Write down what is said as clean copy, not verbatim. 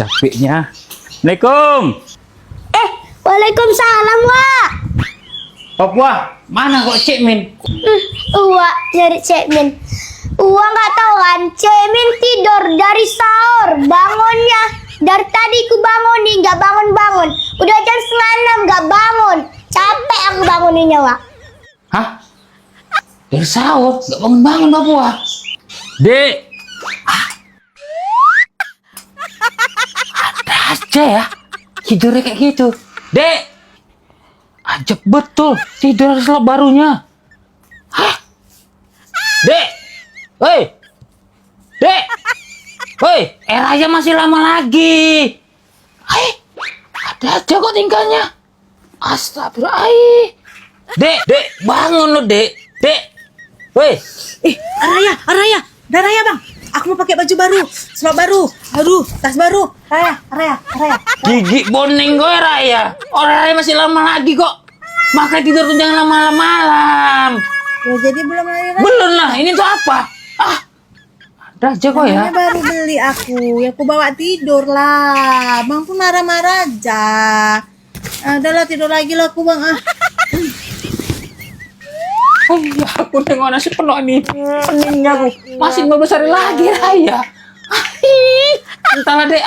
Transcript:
capeknya. Assalamualaikum. Waalaikumsalam, Wak. Wah, mana kok Cik Min? Wak nyari Cik Min. Wak nggak tahu kan, Cik Min tidur dari sahur. Bangunnya dari tadi ku bangun nih, nggak bangun-bangun. Udah jam 5:30 nggak bangun. Capek aku banguninnya, Wak. Hah? Dari sahur, gak bangun-bangun Bapak Wah. Dek. Ada aja ya, tidurnya kayak gitu. Dek. Ajak betul, tidur selap barunya. Hah? Dek. Woi. Dek. Woi, Raya masih lama lagi. Ada aja kok tinggalnya. Astagfirullah. Dek, bangun lo, Dek. Dek. Woi. Araya, dah Raya bang. Aku mau pakai baju baru, selop baru, aduh, tas baru. Raya. Gigi boning gue Raya. Orang Raya masih lama lagi kok. Makanya tidur tuh jangan malam-malam. Ya, jadi belum Raya. Belum lah, ini tuh apa? Ada aja kok ya. Ini baru beli aku, ya aku bawa tidur lah. Bang pun marah-marah aja. Udahlah tidur lagi lah aku bang. Ya aku tengok nasi penuh nih. Peningnya aku. Masih 15 hari lagi Raya. Entahlah deh.